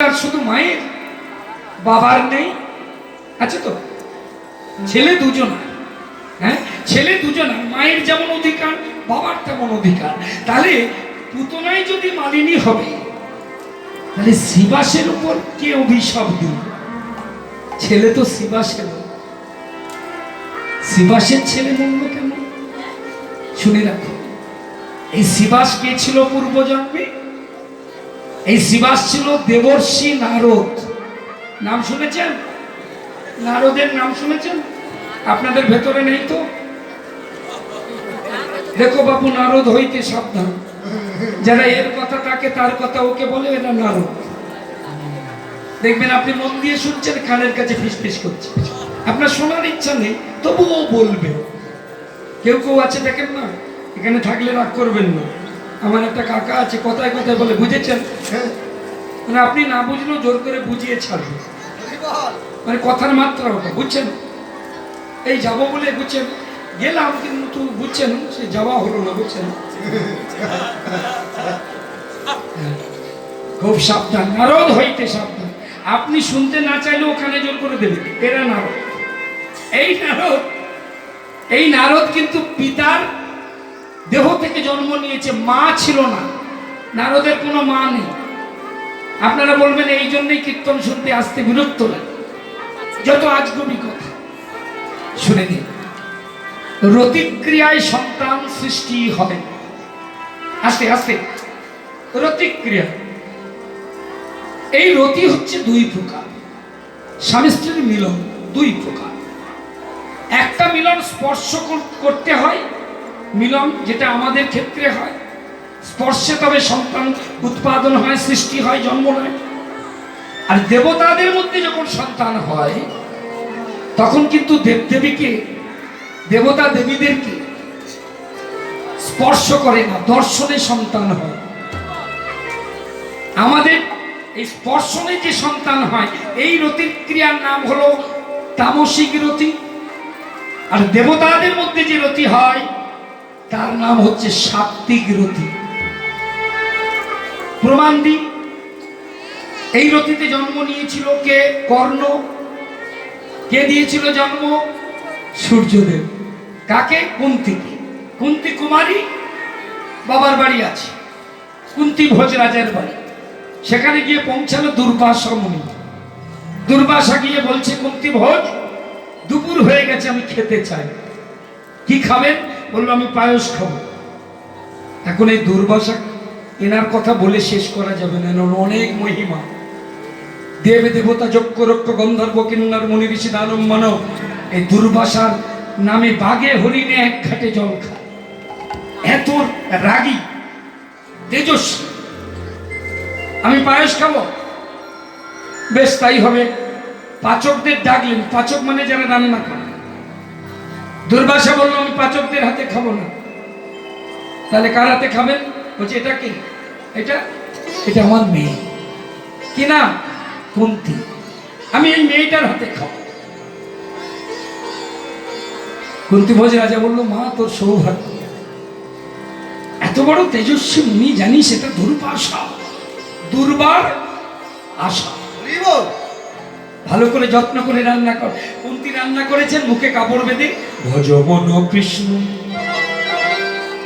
অধিকার শুধু মায়ের, বাবার নেই? আছে তো, ছেলে দুজন, হ্যাঁ ছেলে দুজন, মায়ের যেমন অধিকার বাবার তেমন অধিকার। তাহলে পুতনায় যদি মালিনী হবে, তাহলে শিবাসের উপর কে অভিশাপ দিল? ছেলে তো শিবাসের, শিবাসের ছেলে মূল্য কেন? শুনে রাখো, এই শিবাস কে ছিল পূর্বজন্মে? এই শিবাস ছিল দেবর্ষি নারদ। নাম শুনেছেন? নারদের নাম শুনেছেন? আপনাদের ভেতরে নেই তো? দেখো বাবু, নারদ হইতে সাবধান। যারা এর কথা তাকে, তার কথা ওকে বলে, এরা নারদ। দেখবেন আপনি মন দিয়ে শুনছেন, কানের কাছে ফিসফিস করছে, আপনার শোনার ইচ্ছা নেই, তবুও বলবে। কেউ কেউ আছে দেখেন না, এখানে থাকলে রাগ করবেন না, আমার একটা কাকা আছে, কথায় কথায় বলে, বুঝেছেন? মানে আপনি না বুঝলেও জোর করে বুঝিয়ে ছাড়বে, মানে কথার মাত্রা ওটা, বুঝছেন? এই যাবো বলে বুঝছেন, গেলাম কিন্তু বুঝছেন সে যাওয়া হলো না, বুঝছেন? খুব সাবধান, নারদ হইতে সাবধান। আপনি শুনতে না চাইলে ওখানে জোর করে দেবে, এরা নারদ। এই নারদ কিন্তু পিতার দেহ থেকে জন্ম নিয়েছে, মা ছিল না। নারদের কোনো মা নেই। আপনারা বলবেন এই জন্যই কীর্তন শুনতে আসতে বিরক্ত লাগে, যত আজগুবি কথা। শুনে নিন, রতিক্রিয়ায় সন্তান সৃষ্টি হবে। আস্তে আস্তে রতিক্রিয়া, এই রতি হচ্ছে দুই প্রকার, স্বামী স্ত্রীর মিলন দুই প্রকার। একটা মিলন স্পর্শ করতে হয়, মিলন যেটা আমাদের ক্ষেত্রে হয় স্পর্শে, তবে সন্তান উৎপাদন হয়, সৃষ্টি হয়, জন্ম নেয়। আর দেবতাদের মধ্যে যখন সন্তান হয়, তখন কিন্তু দেবদেবীকে, দেবতা দেবীদেরকে স্পর্শ করে না, দর্শনে সন্তান হয়। আমাদের এই স্পর্শনে যে সন্তান হয়, এই রতির ক্রিয়ার নাম হলো তামসিক রতি। আর দেবতাদের মধ্যে যে রতি হয়, তার নাম হচ্ছে সাত্ত্বিক রতি। প্রমাণ দিই, এই রতিতে জন্ম নিয়েছিল কে? কর্ণ। কে দিয়েছিল জন্ম? সূর্যদেব। কাকে? কুন্তিকে। কুন্তি কুমারী, বাবার বাড়ি আছে কুন্তি ভোজ রাজার বাড়ি। সেখানে গিয়ে পৌঁছালো দুর্বাসা মুনি। দুর্বাসা গিয়ে বলছে, কুন্তি ভোজ, দুপুর হয়ে গেছে, আমি খেতে চাই। কি খাবেন? বললো, আমি পায়েস খাবো। এখন এই দুর্বাসা, এনার কথা বলে শেষ করা যাবে না, অনেক মহিমা। দেব দেবতা যজ্ঞ রক্ষ গন্ধর্ব কিন্নর মুনি ঋষি দানব মানব, এই দুর্বাসার নামে বাঘে হরিণে এক ঘাটে জল খায়। এত রাগী, তেজস্বী। আমি পায়েস খাবো, বেশ তাই হবে। পাচকদের ডাকলেন, পাচক মানে যারা রান্না করে। দুর্বাসা বলল, আমি পাচকদের হাতে খাবো না। তাহলে কার হাতে খাবেন? বলছে, এটা কি? এটা এটা আমার মেয়ে। কি নাম? কুন্তি। আমি এই মেয়েটার হাতে খাবো। কুন্তি ভোজ রাজা বলল, মা, তোর সৌভাগ্য, এত বড় তেজস্বী মুনি, জানি সেটা দুর্বাসা, দুর্বার আশা। ভালো করে যত্ন করে রান্না কর। কুন্তি রান্না করেছেন, মুখে কাপড় বেঁধে, ভজ মন কৃষ্ণ